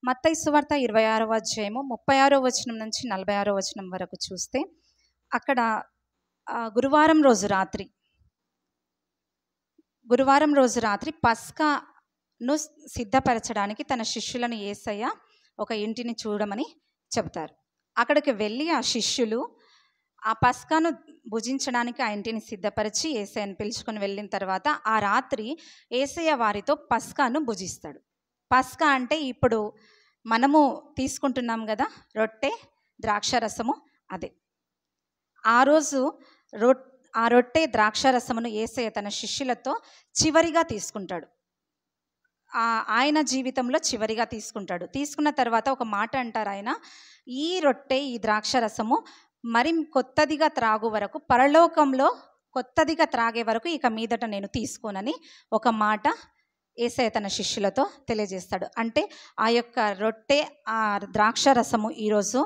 మత్తయి సువార్త 26వ అధ్యాయము 36వ వచనం నుంచి 46వ వచనం వరకు చూస్తే అక్కడ గురువారం రోజు రాత్రి పస్కాను సిద్ధపరచడానికి తన శిష్యులను యేసయ్య ఒక ఇంటిని చూడమని చెబుతారు. అక్కడికి వెళ్ళి ఆ శిష్యులు ఆ పస్కాను భుజించడానికి ఆ ఇంటిని సిద్ధపరిచి యేసయ్యను పిలుచుకొని వెళ్ళిన తర్వాత ఆ రాత్రి యేసయ్య వారితో పస్కాను భుజిస్తాడు. పస్కా అంటే ఇప్పుడు మనము తీసుకుంటున్నాం కదా, రొట్టె ద్రాక్షరసము, అదే ఆ రోజు ఆ రొట్టె ద్రాక్షరసమును యేసయ్య తన శిష్యులతో చివరిగా తీసుకుంటాడు. ఆయన జీవితంలో చివరిగా తీసుకుంటాడు. తీసుకున్న తర్వాత ఒక మాట అంటారు ఆయన, ఈ రొట్టె ఈ ద్రాక్షరసము మరి కొత్తదిగా త్రాగు వరకు, పరలోకంలో కొత్తదిగా త్రాగే వరకు ఇక మీదట నేను తీసుకోనని ఒక మాట యేసయ్య తన శిష్యులతో తెలియజేస్తాడు. అంటే ఆ యొక్క రొట్టె ఆ ద్రాక్షరసము ఈరోజు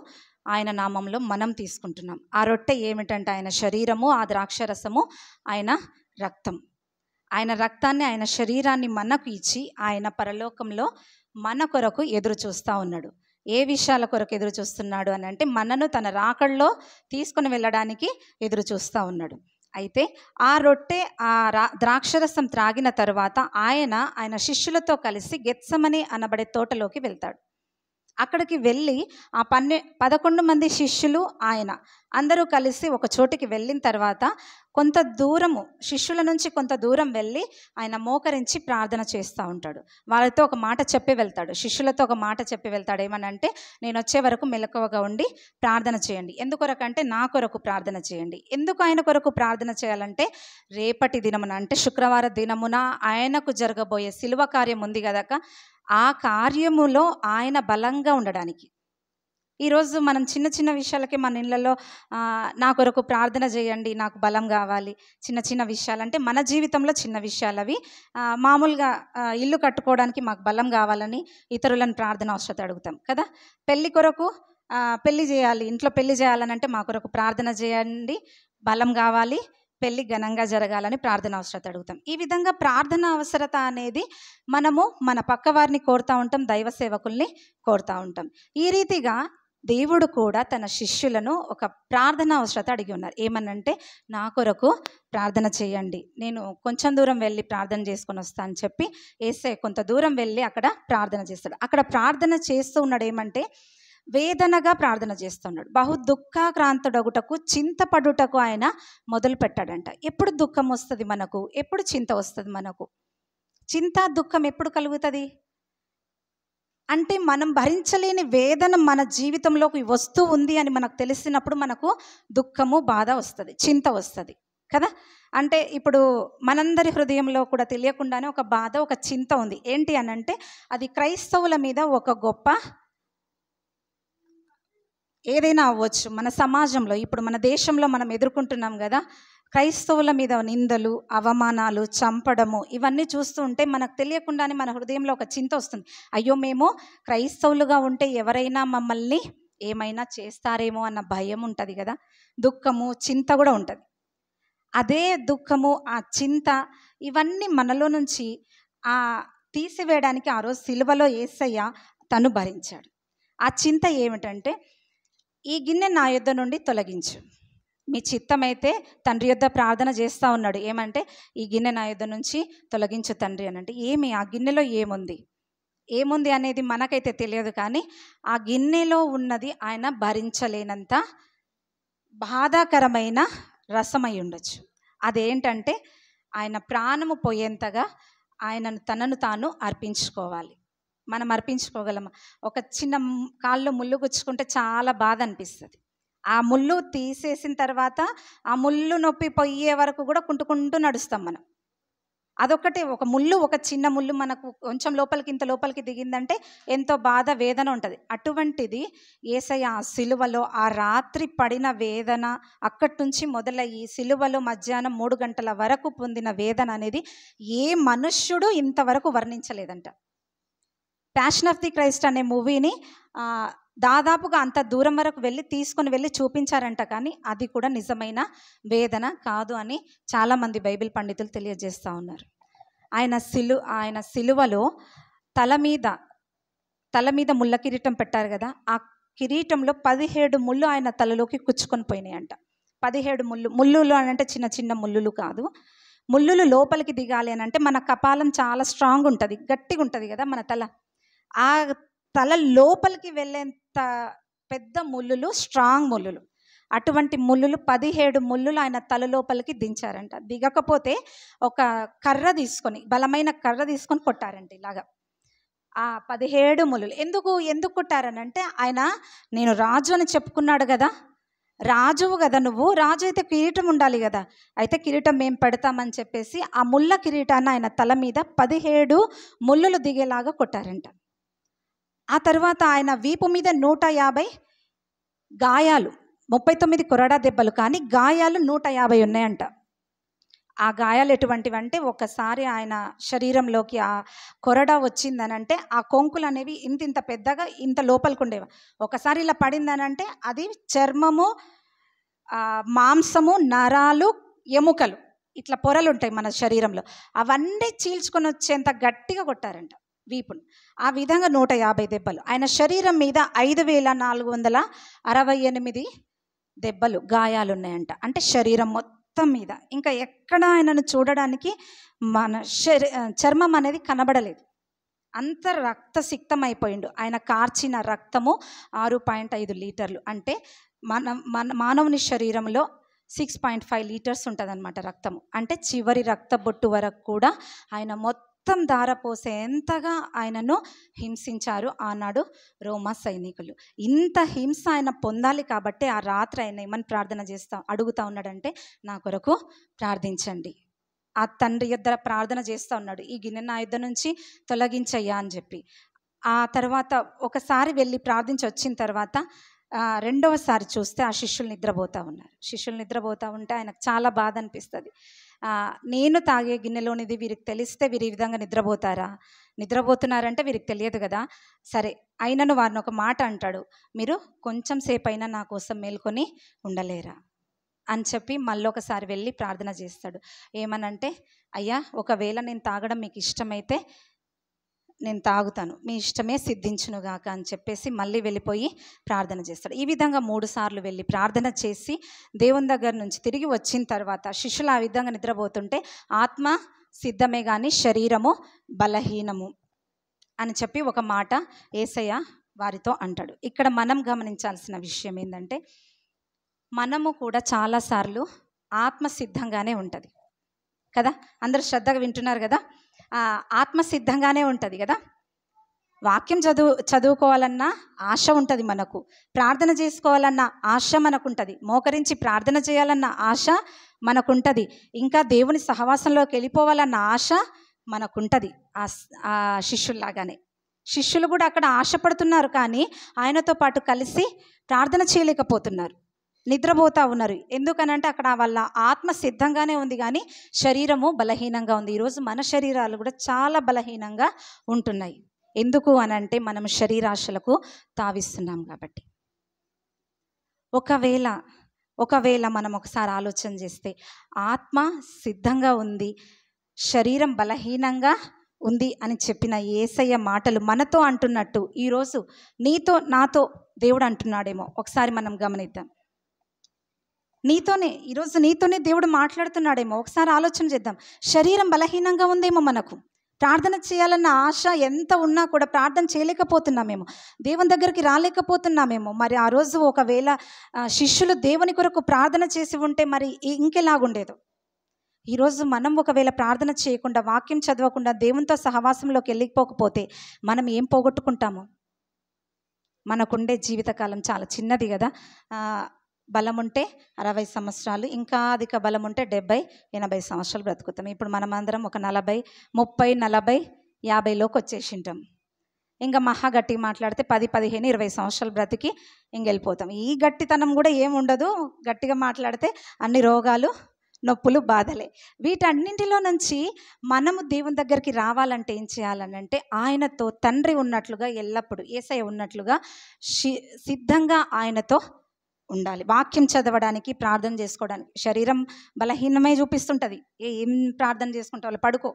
ఆయన నామంలో మనం తీసుకుంటున్నాం. ఆ రొట్టె ఏమిటంటే ఆయన శరీరము, ఆ ద్రాక్షరసము ఆయన రక్తం. ఆయన రక్తాన్ని, ఆయన శరీరాన్ని మనకు ఇచ్చి ఆయన పరలోకంలో మన కొరకు ఎదురు చూస్తూ ఉన్నాడు. ఏ విషయాల కొరకు ఎదురు చూస్తున్నాడు అని అంటే మనను తన రాకడలో తీసుకుని వెళ్ళడానికి ఎదురు చూస్తూ ఉన్నాడు. అయితే ఆ రొట్టె ఆ ద్రాక్షరసం త్రాగిన తర్వాత ఆయన శిష్యులతో కలిసి గెత్సమని అనబడే తోటలోకి వెళ్తాడు. అక్కడికి వెళ్ళి ఆ 11 మంది శిష్యులు ఆయన అందరూ కలిసి ఒక చోటికి వెళ్ళిన తర్వాత కొంత దూరము, శిష్యుల నుంచి కొంత దూరం వెళ్ళి ఆయన మోకరించి ప్రార్థన చేస్తూ ఉంటాడు. వాళ్ళతో ఒక మాట చెప్పి వెళ్తాడు, శిష్యులతో ఒక మాట చెప్పి వెళ్తాడు. ఏమనంటే, నేను వచ్చే వరకు మెలకువగా ఉండి ప్రార్థన చేయండి. ఎందుకొరకంటే నా కొరకు ప్రార్థన చేయండి. ఎందుకు ఆయన కొరకు ప్రార్థన చేయాలంటే, రేపటి దినమున అంటే శుక్రవార దినమున ఆయనకు జరగబోయే శిలువ కార్యం ఉంది కదక, ఆ కార్యములో ఆయన బలంగా ఉండడానికి. ఈరోజు మనం చిన్న చిన్న విషయాలకి మన ఇళ్ళల్లో నా కొరకు ప్రార్థన చేయండి, నాకు బలం కావాలి, చిన్న చిన్న విషయాలు అంటే మన జీవితంలో చిన్న విషయాలు అవి. మామూలుగా ఇల్లు కట్టుకోవడానికి మాకు బలం కావాలని ఇతరులను ప్రార్థన అవసరం అడుగుతాం కదా. పెళ్ళి కొరకు పెళ్ళి చేయాలి, ఇంట్లో పెళ్ళి చేయాలని అంటే మా కొరకు ప్రార్థన చేయండి, బలం కావాలి, పెళ్ళి ఘనంగా జరగాలని ప్రార్థన అవసరత అడుగుతాం. ఈ విధంగా ప్రార్థన అవసరత అనేది మనము మన పక్క వారిని కోరుతూ ఉంటాం, దైవ సేవకుల్ని కోరుతూ ఉంటాం. ఈ రీతిగా దేవుడు కూడా తన శిష్యులను ఒక ప్రార్థన అవసరత అడిగి ఉన్నారు. ఏమనంటే, నా కొరకు ప్రార్థన చేయండి, నేను కొంచెం దూరం వెళ్ళి ప్రార్థన చేసుకొని వస్తా అని చెప్పి యేసయ్య కొంత దూరం వెళ్ళి అక్కడ ప్రార్థన చేస్తాడు. అక్కడ ప్రార్థన చేస్తూ ఉన్నాడు. ఏమంటే, వేదనగా ప్రార్థన చేస్తున్నాడు. బహు దుఃఖాక్రాంతుడగుటకు, చింతపడుటకు ఆయన మొదలు పెట్టాడంట. ఎప్పుడు దుఃఖం వస్తుంది మనకు, ఎప్పుడు చింత వస్తుంది మనకు? చింత దుఃఖం ఎప్పుడు కలుగుతుంది అంటే, మనం భరించలేని వేదన మన జీవితంలోకి వస్తూ ఉంది అని మనకు తెలిసినప్పుడు మనకు దుఃఖము, బాధ వస్తుంది, చింత వస్తుంది కదా. అంటే ఇప్పుడు మనందరి హృదయంలో కూడా తెలియకుండానే ఒక బాధ, ఒక చింత ఉంది. ఏంటి అని అంటే, అది క్రైస్తవుల మీద ఒక గొప్ప, ఏదైనా అవ్వచ్చు. మన సమాజంలో ఇప్పుడు మన దేశంలో మనం ఎదుర్కొంటున్నాం కదా, క్రైస్తవుల మీద నిందలు, అవమానాలు, చంపడము, ఇవన్నీ చూస్తూ ఉంటే మనకు తెలియకుండానే మన హృదయంలో ఒక చింత వస్తుంది. అయ్యో, మేము క్రైస్తవులుగా ఉంటే ఎవరైనా మమ్మల్ని ఏమైనా చేస్తారేమో అన్న భయం ఉంటుంది కదా. దుఃఖము, చింత కూడా ఉంటుంది. అదే దుఃఖము, ఆ చింత, ఇవన్నీ మనలో నుంచి తీసివేయడానికి ఆ రోజు సిలువలో యేసయ్య తను భరించాడు. ఆ చింత ఏమిటంటే, ఈ గిన్నె నా యొద్ద నుండి తొలగించు, మీ చిత్తమైతే తండ్రి యొద్ద ప్రార్థన చేస్తూ ఉన్నాడు. ఏమంటే, ఈ గిన్నె నా యొద్ద నుంచి తొలగించు తండ్రి అని. అంటే ఆ గిన్నెలో ఏముంది అనేది మనకైతే తెలియదు, కానీ ఆ గిన్నెలో ఉన్నది ఆయన భరించలేనంత బాధాకరమైన రసమై ఉండొచ్చు. అదేంటంటే, ఆయన ప్రాణము పోయేంతగా ఆయనను తనను తాను అర్పించుకోవాలి. మనం అర్పించుకోగలమా? ఒక చిన్న కాళ్ళు ముళ్ళు గుచ్చుకుంటే చాలా బాధ అనిపిస్తుంది. ఆ ముళ్ళు తీసేసిన తర్వాత ఆ ముళ్ళు నొప్పి పోయే వరకు కూడా కుంటుకుంటూ నడుస్తాం మనం. అదొకటి, ఒక ముళ్ళు, ఒక చిన్న ముళ్ళు మనకు కొంచెం ఇంత లోపలికి దిగిందంటే ఎంతో బాధ, వేదన ఉంటుంది. అటువంటిది యేసయ్య ఆ సిలువలో ఆ రాత్రి పడిన వేదన, అక్కడి నుంచి మొదలయ్యి సిలువలో మధ్యాహ్నం 3 గంటల వరకు పొందిన వేదన అనేది ఏ మనుష్యుడు ఇంతవరకు వర్ణించలేదంట. ప్యాషన్ ఆఫ్ ది క్రైస్ట్ అనే మూవీని దాదాపుగా అంత దూరం వరకు తీసుకొని వెళ్ళి చూపించారంట, కానీ అది కూడా నిజమైన వేదన కాదు అని చాలామంది బైబిల్ పండితులు తెలియజేస్తూ ఉన్నారు. ఆయన సిలువలో తల మీద తల మీద ముళ్ళ కిరీటం పెట్టారు కదా, ఆ కిరీటంలో 17 ముళ్ళు ఆయన తలలోకి కుచ్చుకొని పోయినాయంట. 17 ముళ్ళులు అని అంటే చిన్న చిన్న ముళ్ళులు కాదు. ముళ్ళులు లోపలికి దిగాలి అని అంటే మన కపాలం చాలా స్ట్రాంగ్ ఉంటుంది, గట్టిగా ఉంటుంది కదా మన తల. ఆ తల లోపలికి వెళ్ళేంత పెద్ద ముళ్ళులు, స్ట్రాంగ్ ముళ్ళులు. అటువంటి ముళ్ళులు 17 ముళ్ళులు ఆయన తల లోపలికి దించారంట. దిగకపోతే ఒక కర్ర తీసుకొని, బలమైన కర్ర తీసుకొని కొట్టారంట ఇలాగా. ఆ 17 ముళ్ళులు ఎందుకు కొట్టారనంటే, ఆయన నేను రాజు అని చెప్పుకున్నాడు కదా, రాజువు కదా నువ్వు, రాజు అయితే కిరీటం ఉండాలి కదా, అయితే కిరీటం మేము పెడతామని చెప్పేసి ఆ ముళ్ళ కిరీటాన్ని ఆయన తల మీద 17 ముళ్ళులు దిగేలాగా కొట్టారంట. ఆ తర్వాత ఆయన వీపు మీద 150 గాయాలు, 39 కొరడా దెబ్బలు, కానీ గాయాలు 150 ఉన్నాయంట. ఆ గాయాలు ఎటువంటివంటే, ఒకసారి ఆయన శరీరంలోకి ఆ కొరడా వచ్చిందనంటే ఆ కొంకులు అనేవి ఇంత పెద్దగా ఇంత లోపలికి ఉండేవి. ఒకసారి ఇలా పడిందనంటే అది చర్మము, మాంసము, నరాలు, ఎముకలు, ఇట్లా పొరలు ఉంటాయి మన శరీరంలో, అవన్నీ చీల్చుకొని వచ్చేంత గట్టిగా కొట్టారంట వీపును. ఆ విధంగా 150 దెబ్బలు. ఆయన శరీరం మీద 5468 దెబ్బలు, గాయాలు ఉన్నాయంట. అంటే శరీరం మొత్తం మీద, ఇంకా ఎక్కడ ఆయనను చూడడానికి మన చర్మం అనేది కనబడలేదు, అంత రక్తసిక్తం అయిపోయిండు. ఆయన కార్చిన రక్తము 6.5 లీటర్లు. అంటే మానవుని శరీరంలో 6.5 లీటర్స్ ఉంటుంది అన్నమాట రక్తము. అంటే చివరి రక్త బొట్టు వరకు కూడా ఆయన మొత్తం ధారపోసేంతగా ఆయనను హింసించారు ఆనాడు రోమా సైనికులు. ఇంత హింస ఆయన పొందాలి కాబట్టి ఆ రాత్రి ఆయన ఏమని అడుగుతా ఉన్నాడంటే, నా కొరకు ప్రార్థించండి. ఆ తండ్రి యొద్ద ప్రార్థన చేస్తూ ఉన్నాడు, ఈ గిన్నె నా యొద్ద నుంచి తొలగించయ్యా అని చెప్పి. ఆ తర్వాత ఒకసారి వెళ్ళి ప్రార్థించి వచ్చిన తర్వాత రెండవసారి చూస్తే ఆ శిష్యులు నిద్రపోతూ ఉన్నారు. శిష్యులు నిద్రపోతూ ఉంటే ఆయనకు చాలా బాధ అనిపిస్తుంది. నేను తాగే గిన్నెలోనిది వీరికి తెలిస్తే వీరు ఈ విధంగా నిద్రపోతున్నారంటే వీరికి తెలియదు కదా. సరే, అయినను వారిని ఒక మాట అంటాడు, మీరు కొంచెం సేపు అయినా నా కోసం మేల్కొని ఉండలేరా అని చెప్పి మళ్ళీ ఒకసారి వెళ్ళి ప్రార్థన చేస్తాడు. ఏమనంటే, అయ్యా ఒకవేళ నేను తాగడం మీకు ఇష్టమైతే నేను తాగుతాను, మీ ఇష్టమే సిద్ధించునుగాక అని చెప్పేసి మళ్ళీ వెళ్ళిపోయి ప్రార్థన చేస్తాడు. ఈ విధంగా 3 సార్లు వెళ్ళి ప్రార్థన చేసి దేవుని దగ్గర నుంచి తిరిగి వచ్చిన తర్వాత శిష్యులు ఆ విధంగా నిద్రపోతుంటే, ఆత్మ సిద్ధమే కానీ శరీరము బలహీనము అని చెప్పి ఒక మాట యేసయ్య వారితో అంటాడు. ఇక్కడ మనం గమనించాల్సిన విషయం ఏంటంటే, మనము కూడా చాలాసార్లు ఆత్మ సిద్ధంగానే ఉంటుంది కదా. అందరూ శ్రద్ధగా వింటున్నారు కదా. ఆత్మ సిద్ధంగానే ఉంటుంది కదా. వాక్యం చదువుకోవాలన్నా ఆశ ఉంటుంది మనకు, ప్రార్థన చేసుకోవాలన్న ఆశ మనకుంటుంది, మోకరించి ప్రార్థన చేయాలన్న ఆశ మనకుంటుంది, ఇంకా దేవుని సహవాసంలోకి వెళ్ళిపోవాలన్న ఆశ మనకుంటుంది. ఆ శిష్యుల్లాగానే శిష్యులు కూడా అక్కడ ఆశపడుతున్నారు, కానీ ఆయనతో పాటు కలిసి ప్రార్థన చేయలేకపోతున్నారు, నిద్రపోతూ ఉన్నారు. ఎందుకనంటే అక్కడ వాళ్ళ ఆత్మ సిద్ధంగానే ఉంది కానీ శరీరము బలహీనంగా ఉంది. ఈరోజు మన శరీరాలు కూడా చాలా బలహీనంగా ఉంటున్నాయి. ఎందుకు అనంటే మనం శరీరాశలకు తావిస్తున్నాం కాబట్టి. ఒకవేళ మనం ఒకసారి ఆలోచన చేస్తే, ఆత్మ సిద్ధంగా ఉంది, శరీరం బలహీనంగా ఉంది అని చెప్పిన యేసయ్య మాటలు మనతో అంటున్నట్టు ఈరోజు నాతో దేవుడు అంటున్నాడేమో ఒకసారి మనం గమనిద్దాం. ఈరోజు నీతోనే దేవుడు మాట్లాడుతున్నాడేమో ఒకసారి ఆలోచన చేద్దాం. శరీరం బలహీనంగా ఉందేమో, మనకు ప్రార్థన చేయాలన్న ఆశ ఎంత ఉన్నా కూడా ప్రార్థన చేయలేకపోతున్నామేమో, దేవుని దగ్గరికి రాలేకపోతున్నామేమో. మరి ఆ రోజు ఒకవేళ శిష్యులు దేవుని కొరకు ప్రార్థన చేసి ఉంటే మరి ఇంకెలాగుండేదో. ఈరోజు మనం ఒకవేళ ప్రార్థన చేయకుండా, వాక్యం చదవకుండా, దేవునితో సహవాసంలోకి వెళ్ళిపోకపోతే మనం ఏం పోగొట్టుకుంటాము? మనకుండే జీవితకాలం చాలా చిన్నది కదా. బలం ఉంటే 60 సంవత్సరాలు, ఇంకా అధిక బలం ఉంటే 70-80 సంవత్సరాలు బ్రతుకుతాం. ఇప్పుడు మనం అందరం ఒక 40, 30, 40, 50లోకి వచ్చేసింటాం. ఇంకా మహా గట్టిగా మాట్లాడితే 10, 15, 20 సంవత్సరాలు బ్రతికి ఇంకెళ్ళిపోతాం. ఈ గట్టితనం కూడా ఏముండదు. గట్టిగా మాట్లాడితే అన్ని రోగాలు, నొప్పులు, బాధలే. వీటన్నింటిలో నుంచి మనము దేవుని దగ్గరికి రావాలంటే ఏం చేయాలనంటే, ఆయనతో తండ్రి ఉన్నట్లుగా, ఎల్లప్పుడూ యేసయ్య ఉన్నట్లుగా సిద్ధంగా ఆయనతో ఉండాలి. వాక్యం చదవడానికి, ప్రార్థన చేసుకోవడానికి. శరీరం బలహీనమే చూపిస్తుంటుంది, ఏం ప్రార్థన చేసుకుంటావు, పడుకో,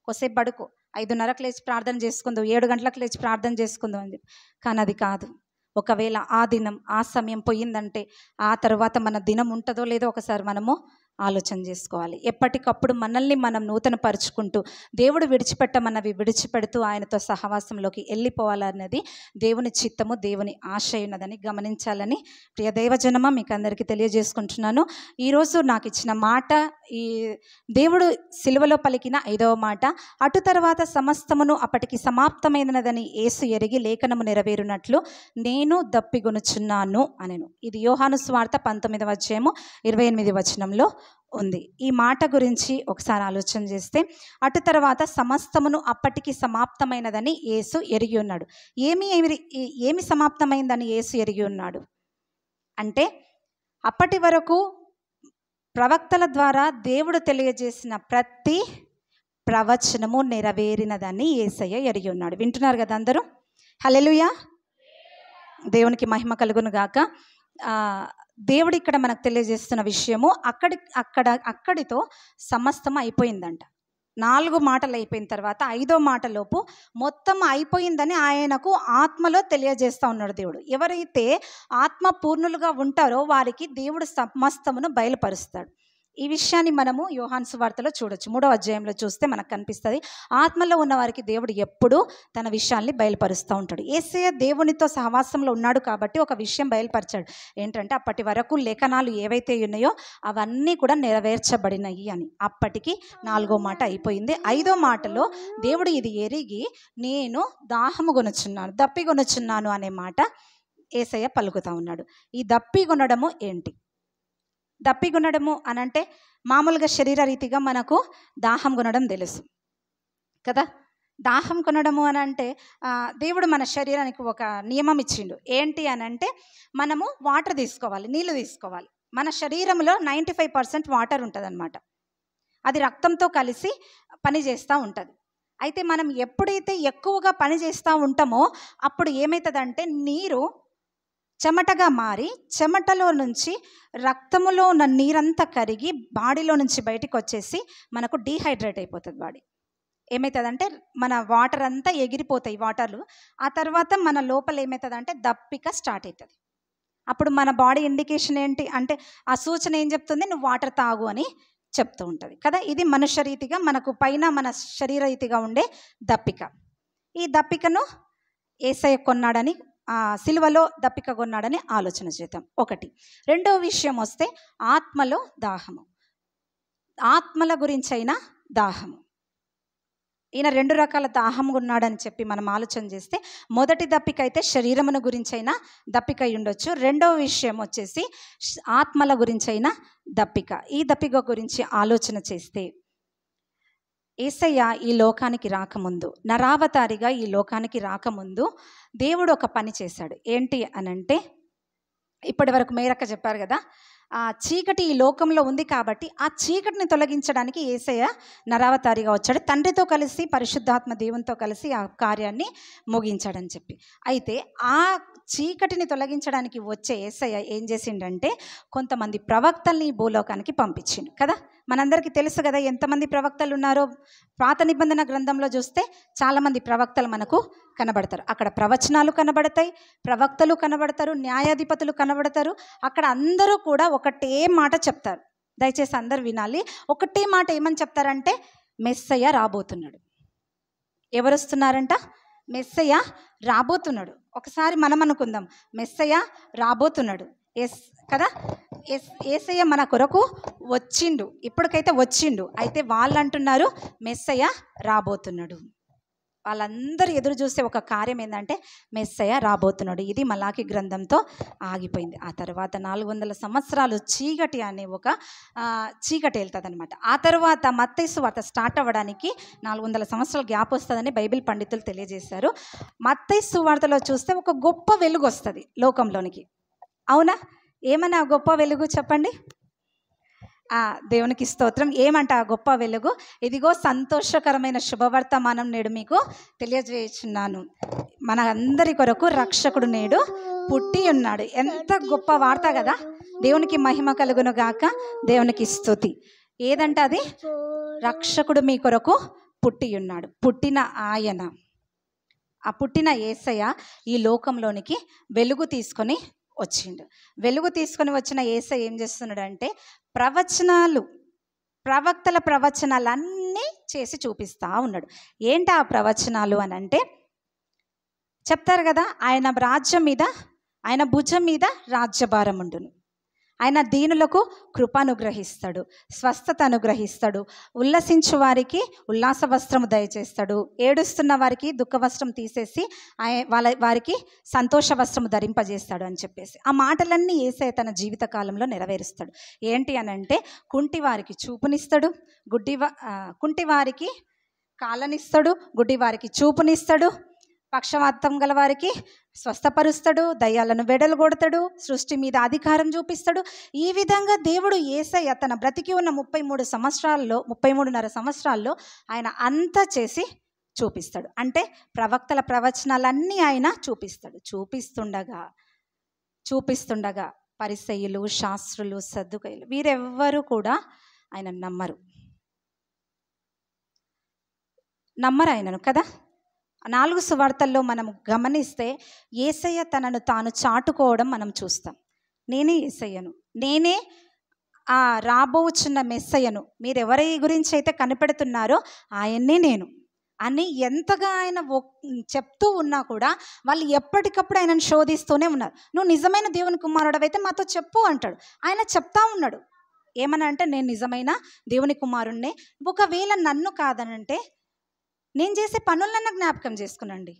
కొద్దిసేపు పడుకో, 5:30కు లేచి ప్రార్థన చేసుకుందాం, 7 గంటలకు లేచి ప్రార్థన చేసుకుందాం అని చెప్పి. కానీ అది కాదు. ఒకవేళ ఆ దినం ఆ సమయం పోయిందంటే ఆ తర్వాత మన దినం ఉంటుందో లేదో ఒకసారి మనము ఆలోచన చేసుకోవాలి. ఎప్పటికప్పుడు మనల్ని మనం నూతన పరుచుకుంటూ దేవుడు విడిచిపెట్టమన్నవి విడిచిపెడుతూ ఆయనతో సహవాసంలోకి వెళ్ళిపోవాలన్నది దేవుని చిత్తము, దేవుని ఆశ ఉన్నదని గమనించాలని ప్రియ దైవజనమ మీకు అందరికీ తెలియజేసుకుంటున్నాను. ఈరోజు నాకు ఇచ్చిన మాట, ఈ దేవుడు సిలువలో పలికిన 5వ మాట, అటు తర్వాత సమస్తమును అప్పటికి సమాప్తమైనదని యేసు ఎరిగి లేఖనము నెరవేరునట్లు నేను దప్పిగొనుచున్నాను అనెను. ఇది యోహాను సువార్త 19వ అధ్యాయము 28వ వచనంలో ఉంది. ఈ మాట గురించి ఒకసారి ఆలోచన చేస్తే, అటు తర్వాత సమస్తమును అప్పటికి సమాప్తమైనదని యేసు ఎరిగి ఉన్నాడు. ఏమి సమాప్తమైందని యేసు ఎరిగి ఉన్నాడు అంటే, అప్పటి వరకు ప్రవక్తల ద్వారా దేవుడు తెలియజేసిన ప్రతి ప్రవచనము నెరవేరినదని యేసయ్య ఎరిగి ఉన్నాడు. వింటున్నారు కదా అందరూ? హల్లెలూయా, దేవునికి మహిమ కలుగును గాక. దేవుడు ఇక్కడ మనకు తెలియజేస్తున్న విషయము, అక్కడితో సమస్తం అయిపోయిందంట. 4 మాటలు అయిపోయిన తర్వాత 5వ మాటలోపు మొత్తం అయిపోయిందని ఆయనకు ఆత్మలో తెలియజేస్తూ ఉన్నాడు దేవుడు. ఎవరైతే ఆత్మ పూర్ణులుగా ఉంటారో వారికి దేవుడు సమస్తమును బయలుపరుస్తాడు. ఈ విషయాన్ని మనము యోహాను సువార్తలో చూడొచ్చు. 3వ అధ్యాయంలో చూస్తే మనకు కనిపిస్తుంది, ఆత్మలో ఉన్న వారికి దేవుడు ఎప్పుడూ తన విషయాల్ని బయలుపరుస్తూ ఉంటాడు. యేసయ్య దేవునితో సహవాసంలో ఉన్నాడు కాబట్టి ఒక విషయం బయలుపరిచాడు. ఏంటంటే, అప్పటి వరకు లేఖనాలు ఏవైతే ఉన్నాయో అవన్నీ కూడా నెరవేర్చబడినాయి అని. అప్పటికి 4వ మాట అయిపోయింది. 5వ మాటలో దేవుడు ఇది ఎరిగి నేను దాహము కొనుచున్నాను, దప్పి కొనుచున్నాను అనే మాట యేసయ్య పలుకుతూ ఉన్నాడు. ఈ దప్పి కొనడము ఏంటి? దప్పి కొనడము అనంటే మామూలుగా శరీర రీతిగా మనకు దాహం కొనడం తెలుసు కదా. దాహం కొనడము అని అంటే దేవుడు మన శరీరానికి ఒక నియమం ఇచ్చిండు. ఏంటి అని అంటే, మనము వాటర్ తీసుకోవాలి, నీళ్ళు తీసుకోవాలి. మన శరీరంలో 95% వాటర్ ఉంటుంది అన్నమాట. అది రక్తంతో కలిసి పని చేస్తూ ఉంటుంది. అయితే మనం ఎప్పుడైతే ఎక్కువగా పని చేస్తూ ఉంటామో అప్పుడు ఏమవుతుందంటే, నీరు చెమటగా మారి చెమటలో నుంచి రక్తములో ఉన్న నీరంతా కరిగి బాడీలో నుంచి బయటికి వచ్చేసి మనకు డీహైడ్రేట్ అయిపోతుంది బాడీ. ఏమవుతుందంటే, మన వాటర్ అంతా ఎగిరిపోతాయి వాటర్లు. ఆ తర్వాత మన లోపల ఏమవుతుందంటే దప్పిక స్టార్ట్ అవుతుంది. అప్పుడు మన బాడీ ఇండికేషన్ ఏంటి అంటే, ఆ సూచన ఏం చెప్తుంది? నువ్వు వాటర్ తాగు అని చెప్తూ ఉంటుంది కదా. ఇది మనుష్య రీతిగా మనకు పైన మన శరీర రీతిగా ఉండే దప్పిక. ఈ దప్పికను యేసయ్య కొన్నాడని, సిలువలో దప్పిక కొన్నాడని ఆలోచన చేద్దాం. ఒకటి. రెండవ విషయం వస్తే ఆత్మలో దాహము, ఆత్మల గురించైనా దాహము. ఈయన 2 రకాల దాహం ఉన్నాడని చెప్పి మనం ఆలోచన చేస్తే, మొదటి దప్పిక అయితే శరీరమును గురించైనా దప్పిక ఉండొచ్చు. రెండవ విషయం వచ్చేసి ఆత్మల గురించైనా దప్పిక. ఈ దప్పిక గురించి ఆలోచన చేస్తే, యేసయ్య ఈ లోకానికి రాకముందు, నరావతారిగా ఈ లోకానికి రాకముందు దేవుడు ఒక పని చేశాడు. ఏంటి అనంటే, ఇప్పటి వరకు మేరక్క చెప్పారు కదా, ఆ చీకటి ఈ లోకంలో ఉంది కాబట్టి ఆ చీకటిని తొలగించడానికి యేసయ్య నరావతారిగా వచ్చాడు. తండ్రితో కలిసి పరిశుద్ధాత్మ దేవునితో కలిసి ఆ కార్యాన్ని ముగించాడని చెప్పి. అయితే ఆ చీకటిని తొలగించడానికి వచ్చే యేసయ్య ఏం చేసిండంటే, కొంతమంది ప్రవక్తల్ని భూలోకానికి పంపించిండు కదా. మనందరికీ తెలుసు కదా ఎంతమంది ప్రవక్తలు ఉన్నారో. పాత నిబంధన గ్రంథంలో చూస్తే చాలామంది ప్రవక్తలు మనకు కనబడతారు. అక్కడ ప్రవచనాలు కనబడతాయి, ప్రవక్తలు కనబడతారు, న్యాయాధిపతులు కనబడతారు. అక్కడ అందరూ కూడా ఒకటే మాట చెప్తారు. దయచేసి అందరు వినాలి. ఒకటే మాట ఏమని చెప్తారంటే, మెస్సయ్య రాబోతున్నాడు. ఎవరు వస్తున్నారంట? మెస్సయ్య రాబోతున్నాడు. ఒకసారి మనం అనుకుందాం, మెస్సయ్య రాబోతున్నాడు. ఎస్ కదా, యేసయ్య మన కొరకు వచ్చిండు, ఇప్పటికైతే వచ్చిండు. అయితే వాళ్ళు అంటున్నారు మెస్సయ్య రాబోతున్నాడు. వాళ్ళందరూ ఎదురు చూసే ఒక కార్యం ఏంటంటే మెస్సయ్య రాబోతున్నాడు. ఇది మలాకి గ్రంథంతో ఆగిపోయింది. ఆ తర్వాత 400 సంవత్సరాలు చీకటి అనే ఒక చీకటి వెళ్తుంది అనమాట. ఆ తర్వాత మత్తయి సువార్త స్టార్ట్ అవ్వడానికి 400 సంవత్సరాల గ్యాప్ వస్తుందని బైబిల్ పండితులు తెలియజేశారు. మత్తయి సువార్తలో చూస్తే ఒక గొప్ప వెలుగు వస్తుంది లోకంలోనికి. అవునా? ఏమన్నా గొప్ప వెలుగు చెప్పండి. దేవునికి స్తోత్రం. ఏమంట ఆ గొప్ప వెలుగు? ఇదిగో సంతోషకరమైన శుభవర్తమానం నేడు మీకు తెలియజేస్తున్నాను, మన అందరి కొరకు రక్షకుడు నేడు పుట్టి ఉన్నాడు. ఎంత గొప్ప వార్త కదా. దేవునికి మహిమ కలుగును గాక, దేవునికి స్తుతి. ఏదంట అది? రక్షకుడు మీ కొరకు పుట్టి ఉన్నాడు. పుట్టిన ఆయన, ఆ పుట్టిన యేసయ్య ఈ లోకంలోనికి వెలుగు తీసుకొని వచ్చిండు. వెలుగు తీసుకొని వచ్చిన యేసయ్య ఏం చేస్తున్నాడంటే ప్రవక్తల ప్రవచనాలన్నీ చేసి చూపిస్తూ ఉన్నాడు. ఏంటి ఆ ప్రవచనాలు అని అంటే, చెప్తారు కదా, ఆయన రాజ్యం మీద, ఆయన భుజం మీద రాజ్యభారం ఉండును, ఆయన దీనులకు కృప అనుగ్రహిస్తాడు, స్వస్థత అనుగ్రహిస్తాడు, ఉల్లసించు వారికి ఉల్లాస వస్త్రము దయచేస్తాడు, ఏడుస్తున్న వారికి దుఃఖ వస్త్రం తీసేసి వారికి సంతోష వస్త్రము ధరింపజేస్తాడు అని చెప్పేసి ఆ మాటలన్నీ యేసయ్య తన జీవిత కాలంలో నెరవేరుస్తాడు. ఏంటి అని అంటే, కుంటి వారికి చూపునిస్తాడు, కుంటి వారికి కాళ్ళనిస్తాడు, గుడ్డి వారికి చూపునిస్తాడు, పక్షవాతం గల వారికి స్వస్థపరుస్తాడు, దయ్యాలను వెడలుగొడతాడు, సృష్టి మీద అధికారం చూపిస్తాడు. ఈ విధంగా దేవుడు యేసయ్య తన బ్రతికి ఉన్న 33.5 సంవత్సరాల్లో ఆయన అంతా చేసి చూపిస్తాడు. అంటే ప్రవక్తల ప్రవచనాలన్నీ ఆయన చూపిస్తుండగా పరిసయ్యులు, శాస్త్రులు, సద్దుకయ్యులు వీరెవ్వరూ కూడా ఆయన నమ్మరు ఆయనను కదా. 4 సువార్తల్లో మనం గమనిస్తే యేసయ్య తనను తాను చాటుకోవడం మనం చూస్తాం. నేనే యేసయ్యను, నేనే ఆ రాబోచున్న మెస్సయ్యను, మీరు ఎవరి గురించి అయితే కనిపెడుతున్నారో ఆయన్నే నేను అని ఎంతగా ఆయన చెప్తూ ఉన్నా కూడా వాళ్ళు ఎప్పటికప్పుడు ఆయనను శోధిస్తూనే ఉన్నారు. నువ్వు నిజమైన దేవుని కుమారుడవైతే మాతో చెప్పు అంటాడు. ఆయన చెప్తా ఉన్నాడు ఏమనంటే, నేను నిజమైన దేవుని కుమారుణ్ణే, ఒకవేళ నన్ను కాదనంటే నేను చేసే పనులన్నా జ్ఞాపకం చేసుకునండి.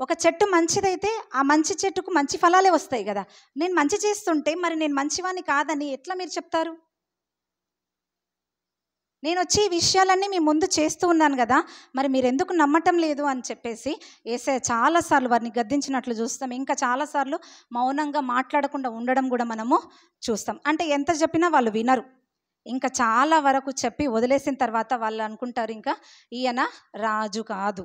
ఒక చెట్టు మంచిదైతే ఆ మంచి చెట్టుకు మంచి ఫలాలే వస్తాయి కదా. నేను మంచి చేస్తుంటే మరి నేను మంచివాణ్ణి కాదని ఎట్లా మీరు చెప్తారు? నేను వచ్చి ఈ విషయాలన్నీ మీ ముందు చేస్తూ ఉన్నాను కదా, మరి మీరు ఎందుకు నమ్మటం లేదు అని చెప్పేసి యేసయ్య చాలాసార్లు వారిని గద్దించినట్లు చూస్తాం. ఇంకా చాలాసార్లు మౌనంగా మాట్లాడకుండా ఉండడం కూడా మనము చూస్తాం. అంటే ఎంత చెప్పినా వాళ్ళు వినరు. ఇంకా చాలా వరకు చెప్పి వదిలేసిన తర్వాత వాళ్ళు అనుకుంటారు, ఇంకా ఈయన రాజు కాదు,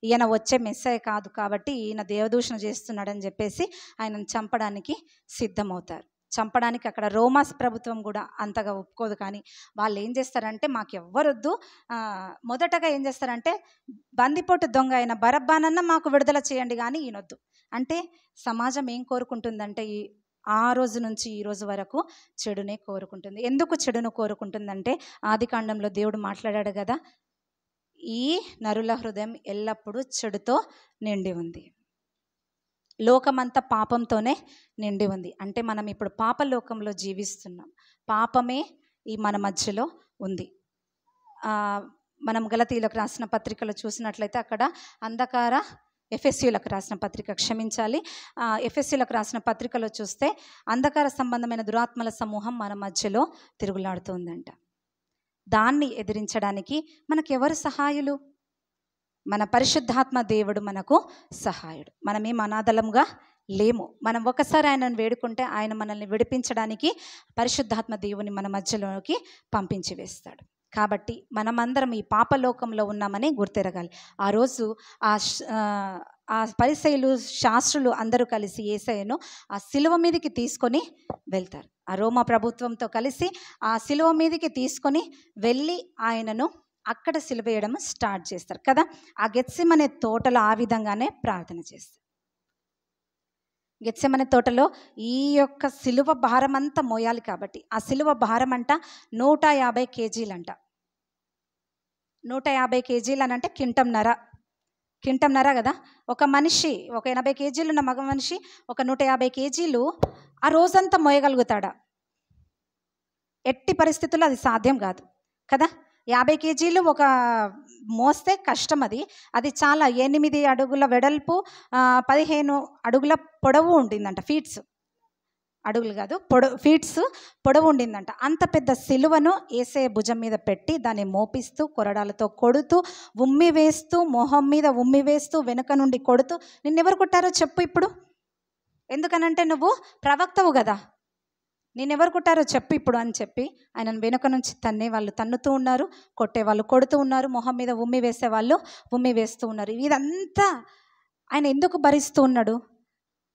ఈయన వచ్చే మెస్సయ్య కాదు, కాబట్టి ఈయన దేవదూషణ చేస్తున్నాడని చెప్పేసి ఆయనను చంపడానికి సిద్ధమవుతారు. చంపడానికి అక్కడ రోమాస్ ప్రభుత్వం కూడా అంతగా ఒప్పుకోదు. కానీ వాళ్ళు ఏం చేస్తారంటే, మాకెవ్వరొద్దు, మొదటగా ఏం చేస్తారంటే, బందిపోటు దొంగ అయిన బరబ్బానన్నా మాకు విడుదల చేయండి కానీ ఈయనొద్దు. అంటే సమాజం ఏం కోరుకుంటుందంటే, ఆ రోజు నుంచి ఈ రోజు వరకు చెడునే కోరుకుంటుంది. ఎందుకు చెడును కోరుకుంటుందంటే, ఆదికాండంలో దేవుడు మాట్లాడాడు కదా, ఈ నరుల హృదయం ఎల్లప్పుడూ చెడుతో నిండి ఉంది, లోకమంతా పాపంతోనే నిండి ఉంది. అంటే మనం ఇప్పుడు పాపలోకంలో జీవిస్తున్నాం, పాపమే ఈ మన మధ్యలో ఉంది. మనం గలతీయులకు రాసిన పత్రికలో చూసినట్లయితే అక్కడ ఎఫెసీయులకు రాసిన పత్రిక, ఎఫెసీయులకు రాసిన పత్రికలో చూస్తే అంధకార సంబంధమైన దురాత్మల సమూహం మన మధ్యలో తిరుగులాడుతుందంట. దాన్ని ఎదిరించడానికి మనకెవరు సహాయులు? మన పరిశుద్ధాత్మ దేవుడు మనకు సహాయుడు. మనమేం అనాథలంగా లేము. మనం ఒకసారి ఆయనను వేడుకుంటే ఆయన మనల్ని విడిపించడానికి పరిశుద్ధాత్మ దేవుని మన మధ్యలోకి పంపించి వేస్తాడు. కాబట్టి మనమందరం ఈ పాపలోకంలో ఉన్నామని గుర్తెరగాలి. ఆ రోజు ఆ పరిసయ్యులు, శాస్త్రులు అందరూ కలిసి యేసయ్యను ఆ సిలువ మీదకి తీసుకొని వెళ్తారు. ఆ రోమా ప్రభుత్వంతో కలిసి ఆ సిలువ మీదకి తీసుకొని వెళ్ళి ఆయనను అక్కడ సిలువ వేయడం స్టార్ట్ చేస్తారు కదా. ఆ గెత్సెమనే తోటలో ఆ విధంగానే ప్రార్థన చేస్తారు. గెత్సెమనే తోటలో ఈ యొక్క సిలువ భారం అంతా మోయాలి కాబట్టి ఆ సిలువ భారం అంట 150 కేజీలంట. 150 కేజీలు అని అంటే కింటంన్నర కదా. ఒక మనిషి, ఒక 80 కేజీలు ఉన్న మగ మనిషి ఒక 150 కేజీలు ఆ రోజంతా మోయగలుగుతాడా? ఎట్టి పరిస్థితుల్లో అది సాధ్యం కాదు కదా. 50 కేజీలు ఒక మోస్తే కష్టం. అది చాలా 8 అడుగుల వెడల్పు, 15 అడుగుల పొడవు ఉండిందంట. అడుగులు కాదు, ఫీట్స్ పొడవు ఉండిందంట. అంత పెద్ద సిలువను యేసయ్య భుజం మీద పెట్టి దాన్ని మోపిస్తూ, కొరడాలతో కొడుతూ, ఉమ్మి వేస్తూ, మొహం మీద ఉమ్మి వేస్తూ, వెనుక నుండి కొడుతూ, నిన్నెవరు కొట్టారో చెప్పు ఇప్పుడు, ఎందుకనంటే నువ్వు ప్రవక్తవు కదా, నేనెవరు కొట్టారో చెప్పు ఇప్పుడు అని చెప్పి ఆయనను వెనుక నుంచి వాళ్ళు తన్నుతూ ఉన్నారు, కొట్టేవాళ్ళు కొడుతూ ఉన్నారు, మొహం మీద ఉమ్మి వేసేవాళ్ళు ఉమ్మి వేస్తూ ఉన్నారు. ఇదంతా ఆయన ఎందుకు భరిస్తూ ఉన్నాడు?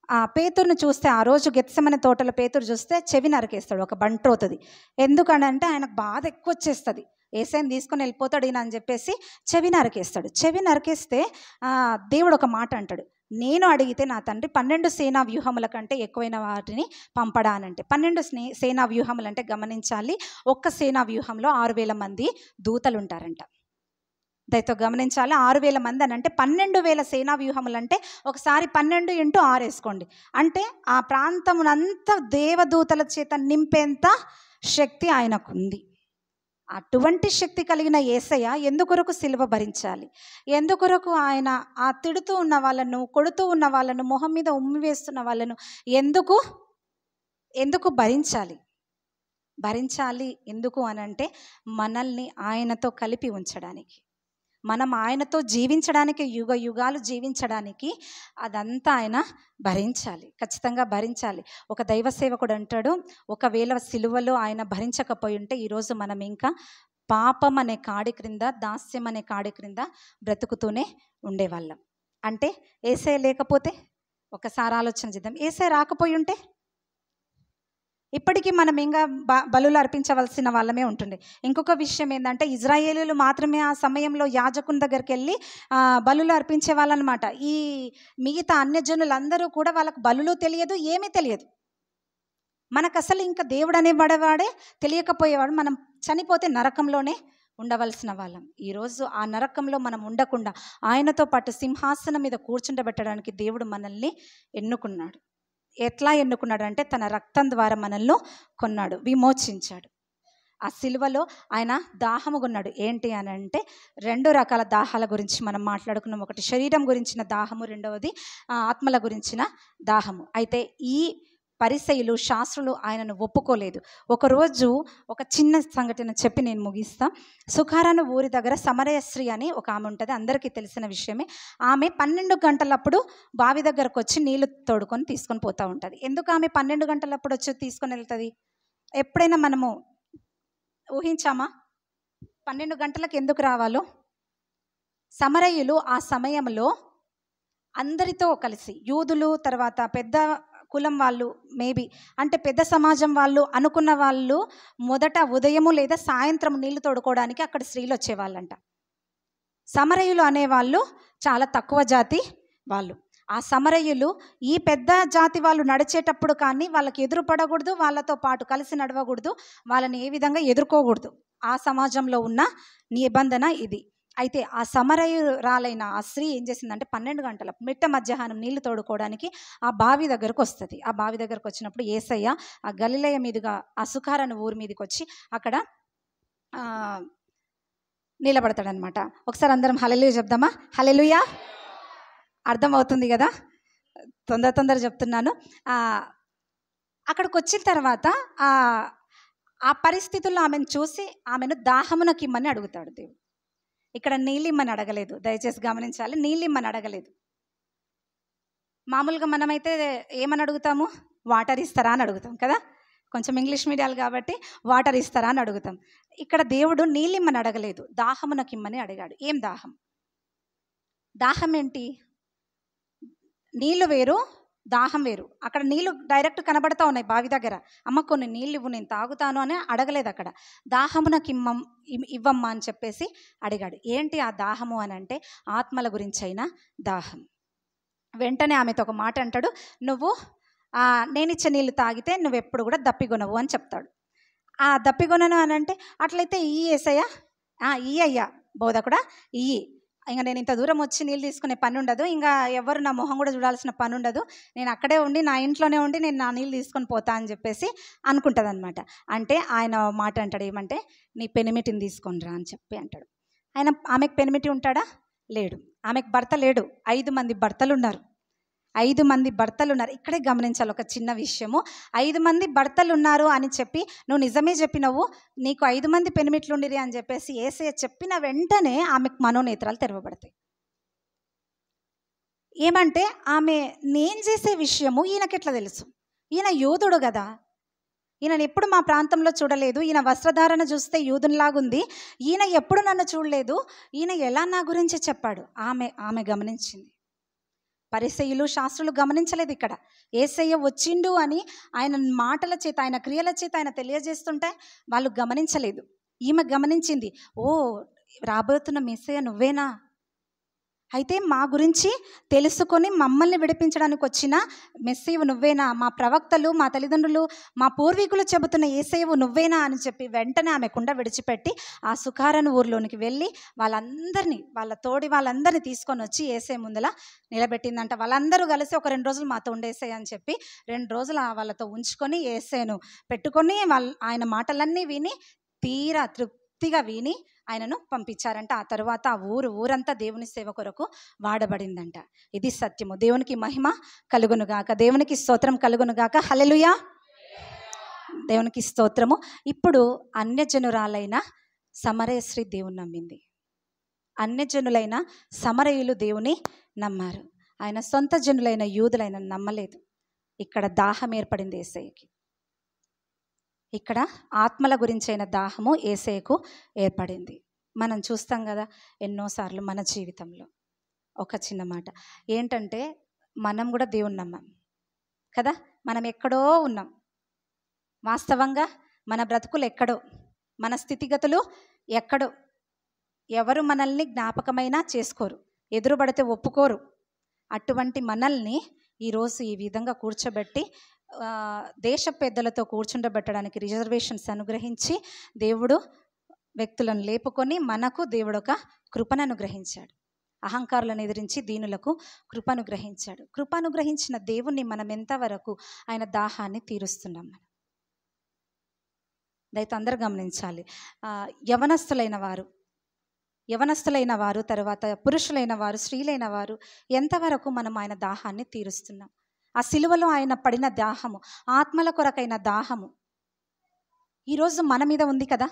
ఆ పేతురుని చూస్తే, ఆ రోజు గెత్సెమనే తోటలో పేతురు చూస్తే చెవి నరికేస్తాడు, ఒక బంట్రోతుంది. ఎందుకనంటే ఆయనకు బాధ ఎక్కువ వచ్చేస్తుంది. యేసయ్యని తీసుకొని వెళ్ళిపోతాడు ఈయన అని చెప్పేసి చెవి నరికేస్తాడు. చెవి నరికేస్తే దేవుడు ఒక మాట అంటాడు, నేను అడిగితే నా తండ్రి 12 సేనా వ్యూహముల కంటే ఎక్కువైన వాటిని పంపడా అనంటే 12 సేనా వ్యూహములు అంటే గమనించాలి, ఒక్క సేనా వ్యూహంలో 6,000 మంది దూతలు ఉంటారంట. దయతో గమనించాలి, 6,000 మంది అని అంటే 12,000 సేనా వ్యూహములు అంటే ఒకసారి 12 × 6 వేసుకోండి. అంటే ఆ ప్రాంతమునంతా దేవదూతల చేత నింపేంత శక్తి ఆయనకుంది. అటువంటి శక్తి కలిగిన యేసయ్య ఎందుకొరకు సిలువ భరించాలి? ఎందుకొరకు ఆయన ఆ తిడుతూ ఉన్న వాళ్ళను, కొడుతూ ఉన్న వాళ్ళను, మొహం మీద ఉమ్మి వేస్తున్న వాళ్ళను ఎందుకు భరించాలి? ఎందుకు అనంటే మనల్ని ఆయనతో కలిపి ఉంచడానికి, మనం ఆయనతో జీవించడానికి, యుగ యుగాలు జీవించడానికి అదంతా ఆయన భరించాలి, ఖచ్చితంగా భరించాలి. ఒక దైవ సేవకుడు అంటాడు, ఒకవేళ సిలువలో ఆయన భరించకపోయి ఉంటే ఈరోజు మనం ఇంకా పాపం అనే కాడి క్రింద, దాస్యం అనే కాడి క్రింద బ్రతుకుతూనే ఉండేవాళ్ళం. అంటే యేసయ్య లేకపోతే, ఒకసారి ఆలోచన చేద్దాం, యేసయ్య రాకపోయి ఉంటే ఇప్పటికీ మనం ఇంకా బలులు అర్పించవలసిన వాళ్ళమే ఉంటుండే. ఇంకొక విషయం ఏంటంటే, ఇజ్రాయేలీలు మాత్రమే ఆ సమయంలో యాజకుని దగ్గరికి వెళ్ళి బలులు అర్పించే వాళ్ళనమాట. ఈ మిగతా అన్యజనులందరూ కూడా వాళ్ళకు బలులు తెలియదు, ఏమీ తెలియదు. మనకు అసలు ఇంకా దేవుడు అనేవాడే తెలియకపోయేవాడు. మనం చనిపోతే నరకంలోనే ఉండవలసిన వాళ్ళం. ఈరోజు ఆ నరకంలో మనం ఉండకుండా ఆయనతో పాటు సింహాసనం మీద కూర్చుండబెట్టడానికి దేవుడు మనల్ని ఎన్నుకున్నాడు. ఎట్లా ఎన్నుకున్నాడు అంటే తన రక్తం ద్వారా మనల్ని కొన్నాడు, విమోచించాడు. ఆ సిలువలో ఆయన దాహముగున్నాడు. ఏంటి అని అంటే 2 రకాల దాహాల గురించి మనం మాట్లాడుకున్నాం. ఒకటి శరీరం గురించిన దాహము, రెండవది ఆత్మల గురించిన దాహము. అయితే ఈ పరిసయ్యులు, శాస్త్రులు ఆయనను ఒప్పుకోలేదు. ఒకరోజు ఒక చిన్న సంఘటన చెప్పి నేను ముగిస్తా. సుఖారాను ఊరి దగ్గర సమరయశ్రీ అని ఒక ఆమె ఉంటుంది, అందరికీ తెలిసిన విషయమే. ఆమె 12 గంటలప్పుడు బావి దగ్గరకు వచ్చి నీళ్లు తోడుకొని తీసుకొని పోతూ ఉంటుంది. ఎందుకు ఆమె 12 గంటలప్పుడు వచ్చి తీసుకొని వెళ్తుంది? ఎప్పుడైనా మనము ఊహించామా 12 గంటలకు ఎందుకు రావాలో? సమరయులు ఆ సమయంలో అందరితో కలిసి, యూదులు, తర్వాత పెద్ద కులం వాళ్ళు, మేబీ అంటే పెద్ద సమాజం వాళ్ళు అనుకున్న వాళ్ళు మొదట ఉదయము లేదా సాయంత్రం నీళ్లు తోడుకోవడానికి అక్కడ స్త్రీలు వచ్చేవాళ్ళంట. సమరయులు అనేవాళ్ళు చాలా తక్కువ జాతి వాళ్ళు. ఆ సమరయులు ఈ పెద్ద జాతి వాళ్ళు నడిచేటప్పుడు కానీ వాళ్ళకి ఎదురుపడకూడదు, వాళ్ళతో పాటు కలిసి నడవకూడదు, వాళ్ళని ఏ విధంగా ఎదుర్కోకూడదు. ఆ సమాజంలో ఉన్న నిబంధన ఇది. అయితే ఆ సమరయురాలైన ఆ స్త్రీ ఏం చేసిందంటే 12 గంటల మిట్ట మధ్యాహ్నం నీళ్లు తోడుకోవడానికి ఆ బావి దగ్గరకు వస్తుంది. ఆ బావి దగ్గరకు వచ్చినప్పుడు యేసయ్య ఆ గలిలయ మీదుగా ఆ సుఖారాను ఊరి మీదకి వచ్చి అక్కడ నిలబడతాడనమాట. ఒకసారి అందరం హల్లెలూయా చెప్దామా? హల్లెలూయా. అర్థమవుతుంది కదా? తొందర చెప్తున్నాను. అక్కడికి వచ్చిన తర్వాత ఆ పరిస్థితుల్లో ఆమెను చూసి ఆమెను దాహమునకిమ్మని అడుగుతాడు దేవుడు. ఇక్కడ నీళ్ళిమ్మని అడగలేదు, దయచేసి గమనించాలి. నీళ్ళిమ్మని అడగలేదు. మామూలుగా మనమైతే ఏమని అడుగుతాము? వాటర్ ఇస్తారా అని అడుగుతాం కదా, కొంచెం ఇంగ్లీష్ మీడియాలు కాబట్టి వాటర్ ఇస్తారా అని అడుగుతాం. ఇక్కడ దేవుడు నీళ్ళిమ్మని అడగలేదు, దాహమునకిమ్మని అడిగాడు. ఏం దాహం? దాహం ఏంటి? నీళ్ళు వేరు, దాహం వేరు. అక్కడ నీళ్ళు డైరెక్ట్ కనబడతా ఉన్నాయి బావి దగ్గర. అమ్మ కొన్ని నీళ్ళు ఇవ్వు, నేను తాగుతాను అని అడగలేదు. అక్కడ దాహమునకి ఇవ్వమ్మా అని చెప్పేసి అడిగాడు. ఏంటి ఆ దాహము అని అంటే ఆత్మల గురించి అయిన దాహం. వెంటనే ఆమెతో ఒక మాట అంటాడు, నువ్వు నేనిచ్చే నీళ్ళు తాగితే నువ్వెప్పుడు కూడా దప్పిగొనవు అని చెప్తాడు. ఆ దప్పిగొనను అని అంటే అట్లయితే యేసయ్య, అయ్యా బోధకుడా ఇయ్యి, ఇంకా నేను ఇంత దూరం వచ్చి నీళ్ళు తీసుకునే పని ఉండదు, ఇంకా ఎవరు నా మొహం కూడా చూడాల్సిన పని ఉండదు, నేను అక్కడే ఉండి నా ఇంట్లోనే ఉండి నేను నా నీళ్ళు తీసుకొని పోతా అని చెప్పేసి అనుకుంటుంది అనమాట. అంటే ఆయన మాట అంటాడు ఏమంటే, నీ పెనిమిటిని తీసుకొని రా అని చెప్పి అంటాడు. ఆమెకు పెనిమిటి ఉంటాడా? లేడు. ఆమెకు భర్త లేడు. 5 మంది భర్తలు ఉన్నారు. 5 మంది భర్తలు ఉన్నారు. ఇక్కడే గమనించాలి ఒక చిన్న విషయము. 5 మంది భర్తలు ఉన్నారు అని చెప్పి నువ్వు నిజమే చెప్పినవు, నీకు 5 మంది పెనిమిట్లు ఉండిరి అని చెప్పేసి యేసయ్య చెప్పిన వెంటనే ఆమెకు మనోనేత్రాలు తెరవబడతాయి. ఏమంటే ఆమె నేను చేసే విషయము ఈయనకెట్లా తెలుసు? ఈయన యూదుడు కదా, ఈయనను ఎప్పుడు మా ప్రాంతంలో చూడలేదు, ఈయన వస్త్రధారణ చూస్తే యూదునిలాగుంది, ఈయన ఎప్పుడు నన్ను చూడలేదు, ఈయన ఎలా నా గురించి చెప్పాడు? ఆమె గమనించింది. పరిసయ్యులు, శాస్త్రులు గమనించలేదు. ఇక్కడ యేసయ్య వచ్చిండు అని ఆయన మాటల చేత, ఆయన క్రియల చేత ఆయన తెలియజేస్తుంటే వాళ్ళు గమనించలేదు. ఈమె గమనించింది, ఓ రాబోతున్న మెస్సయ్య నువ్వేనా? అయితే మా గురించి తెలుసుకొని మమ్మల్ని విడిపించడానికి వచ్చిన మెస్సయ్యవు నువ్వేనా? మా ప్రవక్తలు, మా తల్లిదండ్రులు, మా పూర్వీకులు చెబుతున్న యేసయ్యవు నువ్వేనా అని చెప్పి వెంటనే ఆమె కుండ విడిచిపెట్టి ఆ సుకారను ఊర్లోనికి వెళ్ళి వాళ్ళ తోడి వాళ్ళందరినీ తీసుకొని వచ్చి యేసయ్య ముందల నిలబెట్టిందంట. వాళ్ళందరూ కలిసి ఒక 2 రోజులు మాతో ఉండేసేయ అని చెప్పి 2 రోజులు వాళ్ళతో ఉంచుకొని యేసయ్యను పెట్టుకొని ఆయన మాటలన్నీ విని తీరా తృప్తిగా విని ఆయనను పంపించారంట. ఆ తర్వాత ఆ ఊరంతా దేవుని సేవ కొరకు వాడబడిందంట. ఇది సత్యము. దేవునికి మహిమ కలుగునుగాక, దేవునికి స్తోత్రం కలుగునుగాక. హల్లెలూయా, దేవునికి స్తోత్రము. ఇప్పుడు అన్యజనురాలైన సమరయ స్త్రీ దేవుని నమ్మింది. అన్యజనులైన సమరయులు దేవుని నమ్మారు. ఆయన సొంత జనులైన యూదులైన నమ్మలేదు. ఇక్కడ దాహం ఏర్పడింది యేసయ్యకి. ఇక్కడ ఆత్మల గురించైన దాహము యేసయ్యకు ఏర్పడింది. మనం చూస్తాం కదా ఎన్నోసార్లు మన జీవితంలో. ఒక చిన్న మాట ఏంటంటే, మనం కూడా దేవుని నమ్మాం కదా. మనం ఎక్కడో ఉన్నాం. వాస్తవంగా మన బ్రతుకులు ఎక్కడో, మన స్థితిగతులు ఎక్కడో. ఎవరు మనల్ని జ్ఞాపకమైనా చేసుకోరు, ఎదురుపడితే ఒప్పుకోరు. అటువంటి మనల్ని ఈరోజు ఈ విధంగా కూర్చోబెట్టి దేశ పెద్దలతో కూర్చుండబెట్టడానికి రిజర్వేషన్స్ అనుగ్రహించి దేవుడు వ్యక్తులను లేపుకొని మనకు దేవుడు ఒక కృపను అనుగ్రహించాడు. అహంకారులను ఎదిరించి దీనులకు కృపను గ్రహించాడు. కృపను గ్రహించిన దేవుణ్ణి మనం ఎంతవరకు ఆయన దాహాన్ని తీరుస్తున్నాం? మనం దయతో అందరూ గమనించాలి. యవనస్తులైన వారు తర్వాత పురుషులైన వారు, స్త్రీలైన వారు ఎంతవరకు మనం ఆయన దాహాన్ని తీరుస్తున్నాం? ఆ సిలువలో ఆయన పడిన దాహము, ఆత్మల కొరకైన దాహము ఈరోజు మన మీద ఉంది కదా.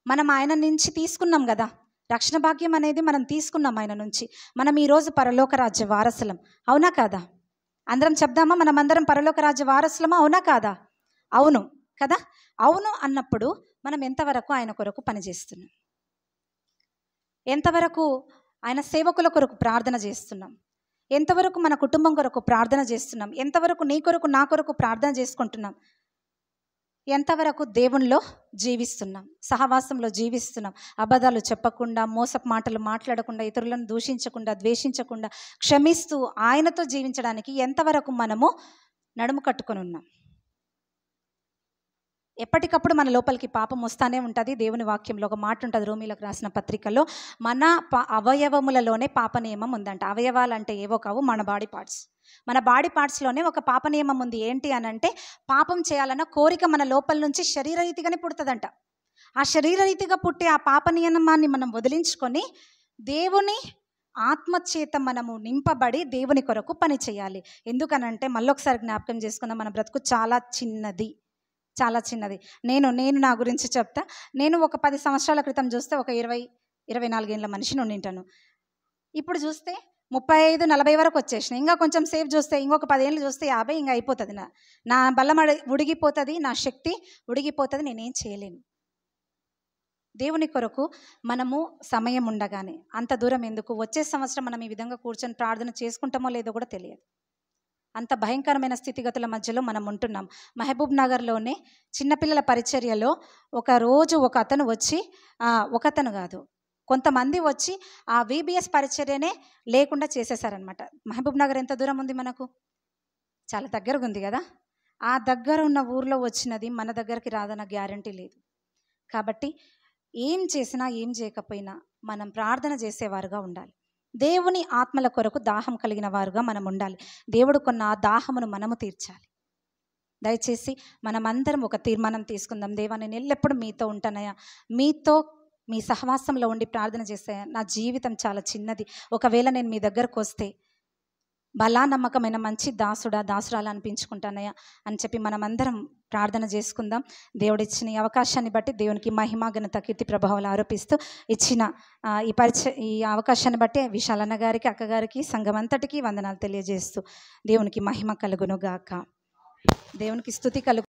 మనం ఆయన నుంచి తీసుకున్నాం కదా, రక్షణ భాగ్యం అనేది మనం తీసుకున్నాం ఆయన నుంచి. మనం ఈరోజు పరలోక రాజ్య వారసులం, అవునా కాదా? అందరం చెప్దామా, మనమందరం పరలోక రాజ్య వారసులమా, అవునా కాదా? అవును కదా. అవును అన్నప్పుడు మనం ఎంతవరకు ఆయన కొరకు పనిచేస్తున్నాం? ఎంతవరకు ఆయన సేవకుల కొరకు ప్రార్థన చేస్తున్నాం? ఎంతవరకు మన కుటుంబం కొరకు ప్రార్థన చేస్తున్నాం? ఎంతవరకు నీ కొరకు నా కొరకు ప్రార్థన చేసుకుంటున్నాం? ఎంతవరకు దేవునిలో జీవిస్తున్నాం, సహవాసంలో జీవిస్తున్నాం? అబద్ధాలు చెప్పకుండా, మోసపు మాటలు మాట్లాడకుండా, ఇతరులను దూషించకుండా, ద్వేషించకుండా, క్షమిస్తూ ఆయనతో జీవించడానికి ఎంతవరకు మనము నడుము కట్టుకొని ఉన్నాం? ఎప్పటికప్పుడు మన లోపలికి పాపం వస్తానే ఉంటుంది. దేవుని వాక్యంలో ఒక మాట ఉంటుంది, రోమీలకు రాసిన పత్రికలో, మన అవయవములలోనే పాప నియమం ఉందంట. అవయవాలు అంటే ఏవో కావు, మన బాడీ పార్ట్స్. మన బాడీ పార్ట్స్లోనే ఒక పాప నియమం ఉంది. ఏంటి అని అంటే, పాపం చేయాలన్న కోరిక మన లోపల నుంచి శరీరరీతిగానే పుడుతుందంట. ఆ శరీరరీతిగా పుట్టే ఆ పాప నియమాన్ని మనం వదిలించుకొని దేవుని ఆత్మచేత మనము నింపబడి దేవుని కొరకు పని చేయాలి. ఎందుకనంటే, మళ్ళొకసారి జ్ఞాపకం చేసుకుందాం, మన బ్రతుకు చాలా చిన్నది, చాలా చిన్నది. నేను నా గురించి చెప్తా. నేను ఒక 10 సంవత్సరాల క్రితం చూస్తే ఒక 20-24 ఏళ్ళ మనిషిని ఉండింటాను. ఇప్పుడు చూస్తే 35-40 వరకు వచ్చేసిన. ఇంకా కొంచెం సేపు చూస్తే ఇంకొక 10 ఏళ్ళు చూస్తే 50 ఇంకా అయిపోతుంది. నా బలం ఉడిగిపోతుంది, నా శక్తి ఉడిగిపోతుంది, నేనేం చేయలేను. దేవుని కొరకు మనము సమయం ఉండగానే అంత దూరం ఎందుకు? వచ్చే సంవత్సరం మనం ఈ విధంగా కూర్చొని ప్రార్థన చేసుకుంటామో లేదో కూడా తెలియదు. అంత భయంకరమైన స్థితిగతుల మధ్యలో మనం ఉంటున్నాం. మహబూబ్ నగర్లోనే చిన్నపిల్లల పరిచర్యలో ఒకరోజు ఒకతను కాదు, కొంతమంది వచ్చి ఆ VBS పరిచర్యనే లేకుండా చేసేసారనమాట. మహబూబ్ నగర్ ఎంత దూరం ఉంది మనకు? చాలా దగ్గరగా ఉంది కదా. ఆ దగ్గర ఉన్న ఊర్లో వచ్చినది మన దగ్గరికి రాదన్న గ్యారంటీ లేదు. కాబట్టి ఏం చేసినా ఏం చేయకపోయినా మనం ప్రార్థన చేసేవారుగా ఉండాలి. దేవుని ఆత్మల కొరకు దాహం కలిగిన వారుగా మనం ఉండాలి. దేవుడు కొన్న ఆ దాహమును మనము తీర్చాలి. దయచేసి మనమందరం ఒక తీర్మానం తీసుకుందాం. దేవా, నేను ఎల్లప్పుడూ మీతో ఉంటానయ్యా, మీతో మీ సహవాసంలో ఉండి ప్రార్థన చేస్తాయా. నా జీవితం చాలా చిన్నది. ఒకవేళ నేను మీ దగ్గరకు వస్తే బలా నమ్మకమైన మంచి దాసురాలు అనిపించుకుంటానయ్యా అని చెప్పి మనమందరం ప్రార్థన చేసుకుందాం. దేవుడిచ్చిన ఈ అవకాశాన్ని బట్టి దేవునికి మహిమ, ఘనత, కీర్తి, ప్రభావాలు ఆరోపిస్తూ ఇచ్చిన ఈ అవకాశాన్ని బట్టి విశాలన్న గారికి, అక్కగారికి, సంఘం అంతటికీ వందనాలు తెలియజేస్తూ దేవునికి మహిమ కలుగును గాక, దేవునికి స్తుతి కలుగు.